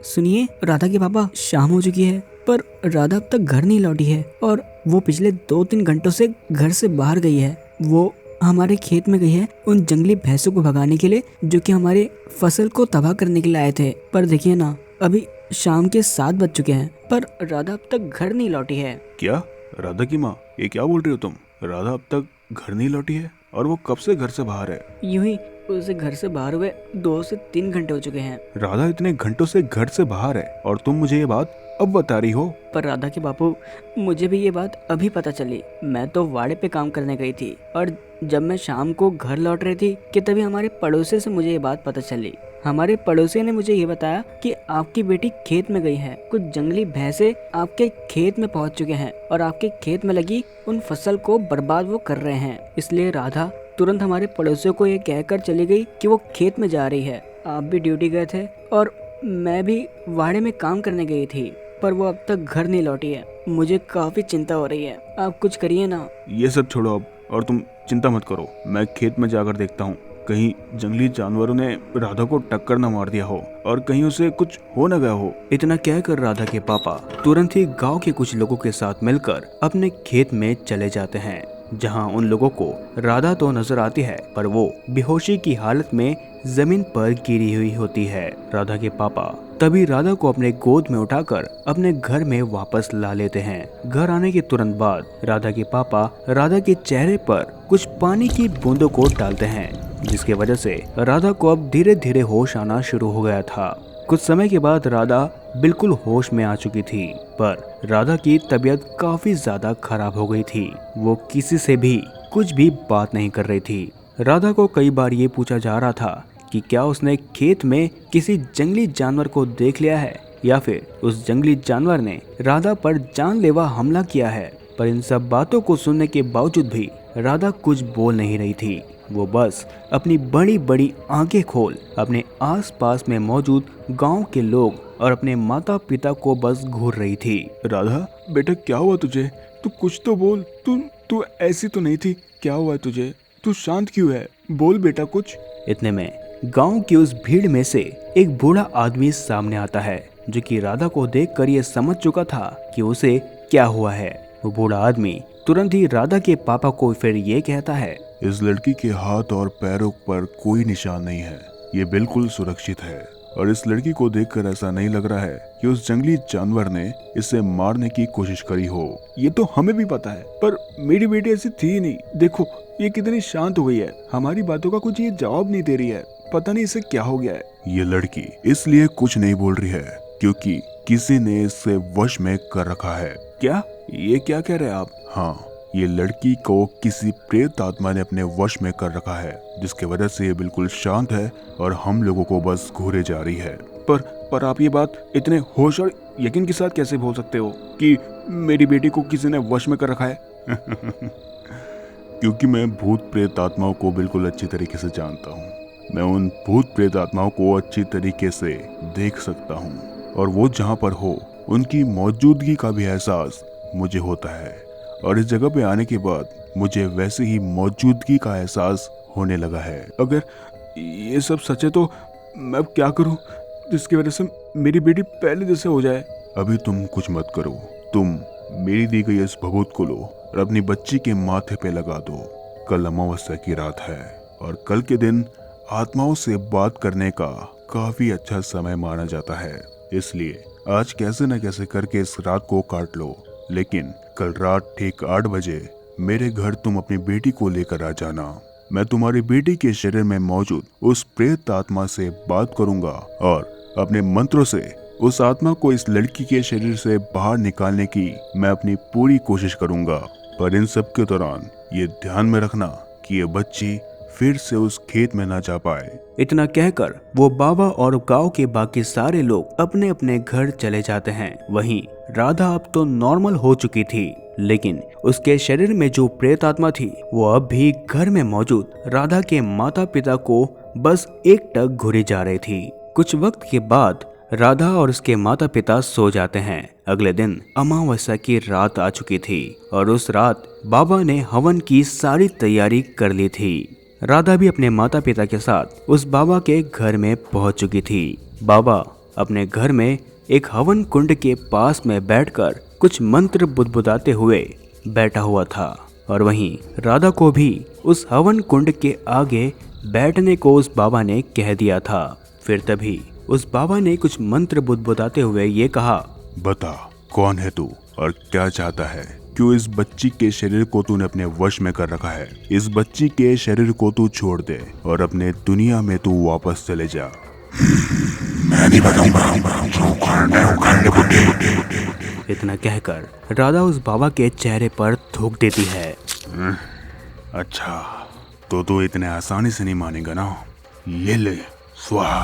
सुनिए, राधा के पापा, शाम हो चुकी है पर राधा अब तक घर नहीं लौटी है और वो पिछले 2-3 घंटों से घर से बाहर गई है। वो हमारे खेत में गई है उन जंगली भैंसों को भगाने के लिए जो कि हमारे फसल को तबाह करने के लिए आए थे। पर देखिए ना, अभी शाम के 7 बज चुके हैं पर राधा अब तक घर नहीं लौटी है। क्या? राधा की माँ, ये क्या बोल रही हो तुम? राधा अब तक घर नहीं लौटी है? और वो कब से घर से बाहर है? यूं ही उसे घर से बाहर हुए 2 से 3 घंटे हो चुके हैं। राधा इतने घंटों से घर से बाहर है और तुम मुझे ये बात अब बता रही हो? पर राधा के बापू, मुझे भी ये बात अभी पता चली। मैं तो वाड़े पे काम करने गई थी और जब मैं शाम को घर लौट रही थी कि तभी हमारे पड़ोसी से मुझे ये बात पता चली। हमारे पड़ोसी ने मुझे ये बताया कि आपकी बेटी खेत में गई है। कुछ जंगली भैंसे आपके खेत में पहुंच चुके हैं और आपके खेत में लगी उन फसल को बर्बाद वो कर रहे हैं। इसलिए राधा तुरंत हमारे पड़ोसियों को ये कहकर चली गई कि वो खेत में जा रही है। आप भी ड्यूटी गए थे और मैं भी वाड़े में काम करने गई थी, पर वो अब तक घर नहीं लौटी है। मुझे काफी चिंता हो रही है, आप कुछ करिए ना। ये सब छोड़ो अब और तुम चिंता मत करो। मैं खेत में जाकर देखता हूँ, कहीं जंगली जानवरों ने राधा को टक्कर न मार दिया हो और कहीं उसे कुछ हो न गया हो। इतना कहकर राधा के पापा तुरंत ही गांव के कुछ लोगों के साथ मिलकर अपने खेत में चले जाते हैं, जहां उन लोगों को राधा तो नजर आती है पर वो बेहोशी की हालत में जमीन पर गिरी हुई होती है। राधा के पापा तभी राधा को अपने गोद में उठाकर अपने घर में वापस ला लेते हैं। घर आने के तुरंत बाद राधा के पापा राधा के चेहरे पर कुछ पानी की बूंदों को डालते हैं, जिसकी वजह से राधा को अब धीरे धीरे होश आना शुरू हो गया था। कुछ समय के बाद राधा बिल्कुल होश में आ चुकी थी, पर राधा की तबीयत काफी ज्यादा खराब हो गई थी। वो किसी से भी कुछ भी बात नहीं कर रही थी। राधा को कई बार ये पूछा जा रहा था कि क्या उसने खेत में किसी जंगली जानवर को देख लिया है या फिर उस जंगली जानवर ने राधा पर जानलेवा हमला किया है। पर इन सब बातों को सुनने के बावजूद भी राधा कुछ बोल नहीं रही थी। वो बस अपनी बड़ी बड़ी आंखें खोल अपने आसपास में मौजूद गांव के लोग और अपने माता पिता को बस घूर रही थी। राधा बेटा, क्या हुआ तुझे? तू कुछ तो बोल। तू ऐसी तो नहीं थी। क्या हुआ तुझे? तू शांत क्यों है? बोल बेटा कुछ। इतने में गांव की उस भीड़ में से एक बूढ़ा आदमी सामने आता है, जो कि राधा को देखकर ये समझ चुका था कि उसे क्या हुआ है। वो बूढ़ा आदमी तुरंत ही राधा के पापा को फिर ये कहता है, इस लड़की के हाथ और पैरों पर कोई निशान नहीं है, ये बिल्कुल सुरक्षित है। और इस लड़की को देखकर ऐसा नहीं लग रहा है कि उस जंगली जानवर ने इसे मारने की कोशिश करी हो। ये तो हमें भी पता है, पर मेरी बेटी ऐसी थी ही नहीं। देखो ये कितनी शांत हो गई है, हमारी बातों का कुछ ये जवाब नहीं दे रही है। पता नहीं इसे क्या हो गया है। ये लड़की इसलिए कुछ नहीं बोल रही है क्योंकि किसी ने इसे वश में कर रखा है। क्या? ये क्या कह रहे हैं आप? हाँ, ये लड़की को किसी प्रेत आत्मा ने अपने वश में कर रखा है, जिसकी वजह से ये बिल्कुल शांत है और हम लोगों को बस घूरे जा रही है। पर आप ये बात इतने होश और यकीन के साथ कैसे बोल सकते हो कि मेरी बेटी को किसी ने वश में कर रखा है? क्योंकि मैं भूत प्रेत आत्माओं को बिल्कुल अच्छी तरीके से जानता हूँ। मैं उन भूत प्रेत आत्माओं को अच्छी तरीके से देख सकता हूँ और वो जहाँ पर हो उनकी मौजूदगी का भी एहसास मुझे होता है। और इस जगह पे आने के बाद मुझे वैसे ही मौजूदगी का एहसास होने लगा है। अगर ये सब सच है तो मैं अब क्या करूं जिसकी वजह से मेरी बेटी पहले जैसे हो जाए? अभी तुम कुछ मत करो, तुम मेरी दी गई इस भभूत को लो और अपनी बच्ची के माथे पे लगा दो। कल अमावस्या की रात है और कल के दिन आत्माओं से बात करने का काफी अच्छा समय माना जाता है, इसलिए आज कैसे न कैसे करके इस रात को काट लो। लेकिन कल रात ठीक 8 बजे मेरे घर तुम अपनी बेटी को लेकर आ जाना। मैं तुम्हारी बेटी के शरीर में मौजूद उस प्रेत आत्मा से बात करूंगा और अपने मंत्रों से उस आत्मा को इस लड़की के शरीर से बाहर निकालने की मैं अपनी पूरी कोशिश करूंगा। पर इन सब के दौरान ये ध्यान में रखना कि ये बच्ची फिर से उस खेत में ना जा पाए। इतना कहकर वो बाबा और गांव के बाकी सारे लोग अपने अपने घर चले जाते हैं। वहीं राधा अब तो नॉर्मल हो चुकी थी, लेकिन उसके शरीर में जो प्रेत आत्मा थी वो अब भी घर में मौजूद राधा के माता पिता को बस एकटक घूरी जा रही थी। कुछ वक्त के बाद राधा और उसके माता पिता सो जाते हैं। अगले दिन अमावस्या की रात आ चुकी थी और उस रात बाबा ने हवन की सारी तैयारी कर ली थी। राधा भी अपने माता पिता के साथ उस बाबा के घर में पहुंच चुकी थी। बाबा अपने घर में एक हवन कुंड के पास में बैठकर कुछ मंत्र बुदबुदाते हुए बैठा हुआ था और वहीं राधा को भी उस हवन कुंड के आगे बैठने को उस बाबा ने कह दिया था। फिर तभी उस बाबा ने कुछ मंत्र बुदबुदाते हुए ये कहा, बता कौन है तू और क्या चाहता है? क्यों इस बच्ची के शरीर को तूने अपने वश में कर रखा है? इस बच्ची के शरीर को तू छोड़ दे और अपने दुनिया में तू वापस चले जा। मैं नहीं बताऊंगा, जो उखाड़ना है उखाड़ ले। इतना कहकर राधा उस बाबा के चेहरे पर थूक देती है। अच्छा, तो तू इतने आसानी से नहीं मानेगा ना? ये ले स्वाहा।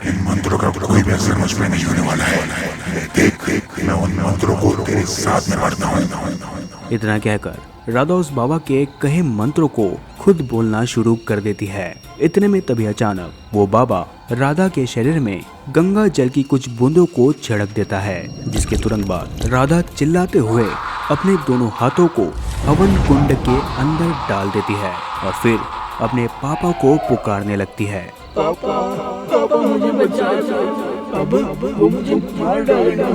इन मंत्रों का कोई भी असर मुझ पे नहीं होने वाला है। देख, मैं उन मंत्रों को तेरे साथ में पढ़ता हूँ। इतना कहकर राधा उस बाबा के कहे मंत्रों को खुद बोलना शुरू कर देती है। इतने में तभी अचानक वो बाबा राधा के शरीर में गंगा जल की कुछ बूंदों को छिड़क देता है, जिसके तुरंत बाद राधा चिल्लाते हुए अपने दोनों हाथों को हवन कुंड के अंदर डाल देती है और फिर अपने पापा को पुकारने लगती है। पापा मुझे बचा जाओ, अब वो मुझे मार डालेगा,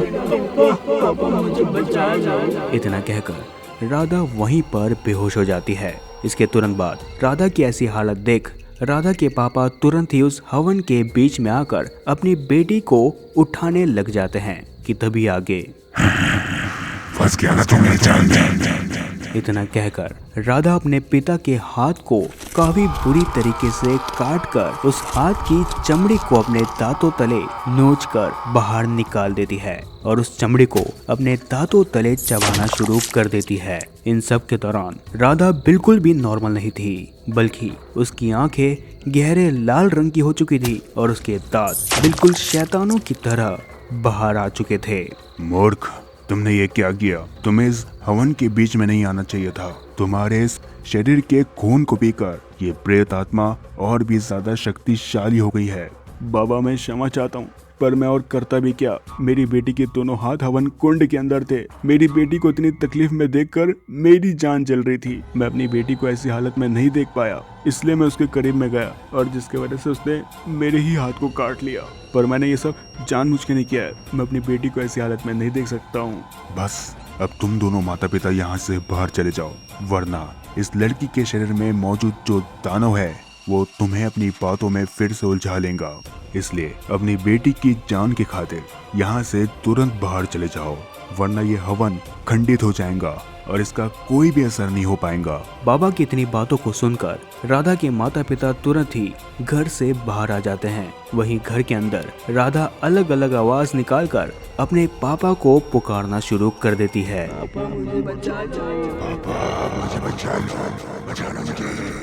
पापा मुझे बचा जाओ। इतना कहकर राधा वहीं पर बेहोश हो जाती है। इसके तुरंत बाद राधा की ऐसी हालत देख राधा के पापा तुरंत ही उस हवन के बीच में आकर अपनी बेटी को उठाने लग जाते हैं कि तभी आगे फंस गया ना तू मेरी जान में। इतना कहकर राधा अपने पिता के हाथ को काफी बुरी तरीके से काटकर उस हाथ की चमड़ी को अपने दांतों तले नोचकर बाहर निकाल देती है और उस चमड़ी को अपने दांतों तले चबाना शुरू कर देती है। इन सब के दौरान राधा बिल्कुल भी नॉर्मल नहीं थी, बल्कि उसकी आंखें गहरे लाल रंग की हो चुकी थी और उसके दांत बिल्कुल शैतानों की तरह बाहर आ चुके थे। मूर्ख, तुमने ये क्या किया? तुम्हें इस हवन के बीच में नहीं आना चाहिए था। तुम्हारे इस शरीर के खून को पीकर ये प्रेत आत्मा और भी ज्यादा शक्तिशाली हो गई है। बाबा, मैं क्षमा चाहता हूँ, पर मैं और करता भी क्या? मेरी बेटी के दोनों हाथ हवन कुंड के अंदर थे। मेरी बेटी को इतनी तकलीफ में देखकर मेरी जान जल रही थी। मैं अपनी बेटी को ऐसी हालत में नहीं देख पाया, इसलिए मैं उसके करीब में गया और जिसके वजह से उसने मेरे ही हाथ को काट लिया। पर मैंने ये सब जानबूझ के नहीं किया है। मैं अपनी बेटी को ऐसी हालत में नहीं देख सकता हूँ। बस अब तुम दोनों माता पिता यहाँ से बाहर चले जाओ, वरना इस लड़की के शरीर में मौजूद जो दानव है वो तुम्हें अपनी बातों में फिर से उलझा लेगा। इसलिए अपनी बेटी की जान की खातिर यहाँ से तुरंत बाहर चले जाओ, वरना ये हवन खंडित हो जाएगा और इसका कोई भी असर नहीं हो पाएगा। बाबा की इतनी बातों को सुनकर राधा के माता पिता तुरंत ही घर से बाहर आ जाते हैं। वहीं घर के अंदर राधा अलग अलग आवाज निकालकर अपने पापा को पुकारना शुरू कर देती है। पापा मुझे बचा जाओ, पापा मुझे बचा लो, बचाना मुझे।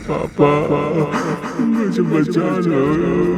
पापा मुझे बचा लो,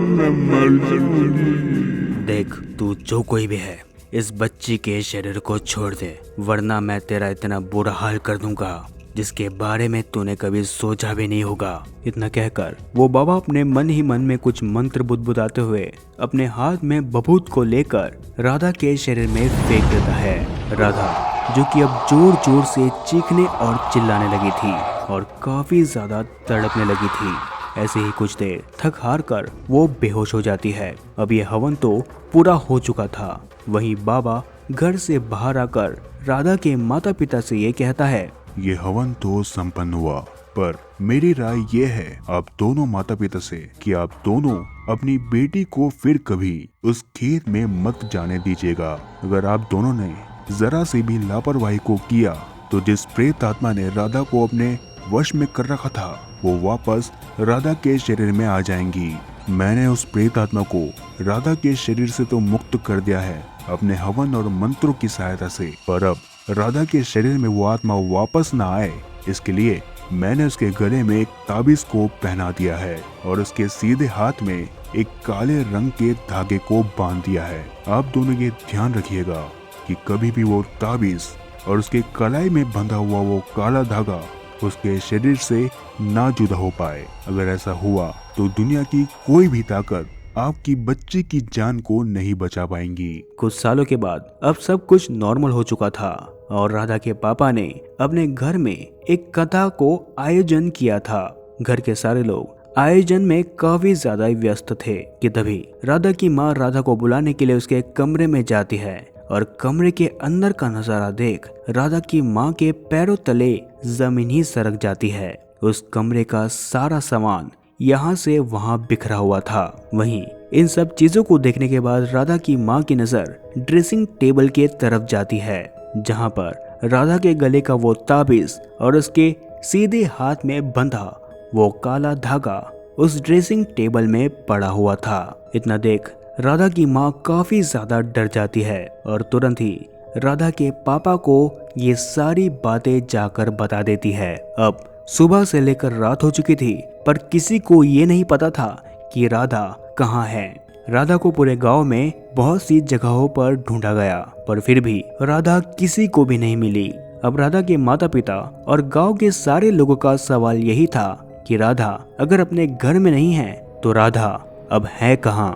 मैं मर जाऊंगी। देख, तू जो कोई भी है इस बच्ची के शरीर को छोड़ दे, वरना मैं तेरा इतना बुरा हाल कर दूंगा जिसके बारे में तूने कभी सोचा भी नहीं होगा। इतना कहकर वो बाबा अपने मन ही मन में कुछ मंत्र बुदबुदाते हुए अपने हाथ में बबूत को लेकर राधा के शरीर में फेंक देता है। राधा, जो कि अब जोर जोर से चीखने और चिल्लाने लगी थी और काफी ज्यादा तड़पने लगी थी। ऐसे ही कुछ देर थक हार कर वो बेहोश हो जाती है। अब ये हवन तो पूरा हो चुका था। वहीं बाबा घर से बाहर आकर राधा के माता पिता से ये कहता है, ये हवन तो संपन्न हुआ, पर मेरी राय ये है आप दोनों माता पिता से कि आप दोनों अपनी बेटी को फिर कभी उस खेत में मत जाने दीजिएगा। अगर आप दोनों ने जरा से भी लापरवाही को किया तो जिस प्रेत आत्मा ने राधा को अपने वश में कर रखा था वो वापस राधा के शरीर में आ जाएंगी। मैंने उस प्रेत आत्मा को राधा के शरीर से तो मुक्त कर दिया है अपने हवन और मंत्रों की सहायता से, पर अब राधा के शरीर में वो आत्मा वापस ना आए इसके लिए मैंने उसके गले में एक ताबीज को पहना दिया है और उसके सीधे हाथ में एक काले रंग के धागे को बांध दिया है। आप दोनों ये ध्यान रखिएगा कि कभी भी वो ताबीज और उसके कलाई में बंधा हुआ वो काला धागा उसके शरीर से ना जुदा हो पाए। अगर ऐसा हुआ तो दुनिया की कोई भी ताकत आपकी बच्चे की जान को नहीं बचा पाएंगी। कुछ सालों के बाद अब सब कुछ नॉर्मल हो चुका था और राधा के पापा ने अपने घर में एक कथा को आयोजन किया था। घर के सारे लोग आयोजन में काफी ज्यादा व्यस्त थे कि तभी राधा की माँ राधा को बुलाने के लिए उसके कमरे में जाती है और कमरे के अंदर का नजारा देख राधा की माँ के पैरों तले जमीन ही सरक जाती है। उस कमरे का सारा सामान यहाँ से वहाँ बिखरा हुआ था। वहीं इन सब चीजों को देखने के बाद राधा की माँ की नजर ड्रेसिंग टेबल के तरफ जाती है, जहाँ पर राधा के गले का वो ताबीज और उसके सीधे हाथ में बंधा वो काला धागा उस ड्रेसिंग टेबल में पड़ा हुआ था। इतना देख राधा की माँ काफी ज्यादा डर जाती है और तुरंत ही राधा के पापा को ये सारी बातें जाकर बता देती है। अब सुबह से लेकर रात हो चुकी थी पर किसी को ये नहीं पता था कि राधा कहाँ है। राधा को पूरे गांव में बहुत सी जगहों पर ढूंढा गया पर फिर भी राधा किसी को भी नहीं मिली। अब राधा के माता पिता और गांव के सारे लोगों का सवाल यही था कि राधा अगर अपने घर में नहीं है तो राधा अब है कहाँ।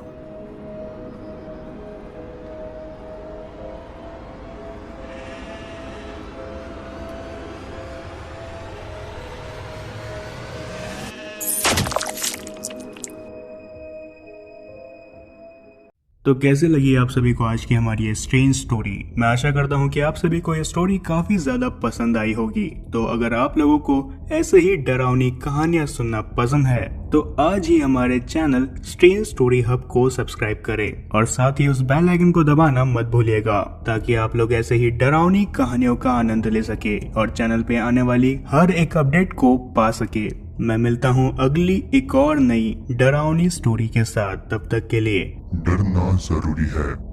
तो कैसे लगी आप सभी को आज की हमारी ये स्ट्रेंज स्टोरी। मैं आशा करता हूँ कि आप सभी को ये स्टोरी काफी ज्यादा पसंद आई होगी। तो अगर आप लोगों को ऐसे ही डरावनी कहानियां सुनना पसंद है तो आज ही हमारे चैनल स्ट्रेंज स्टोरी हब को सब्सक्राइब करें और साथ ही उस बेल आइकन को दबाना मत भूलिएगा ताकि आप लोग ऐसे ही डरावनी कहानियों का आनंद ले सके और चैनल पे आने वाली हर एक अपडेट को पा सके। मैं मिलता हूँ अगली एक और नई डरावनी स्टोरी के साथ, तब तक के लिए डरना जरूरी है।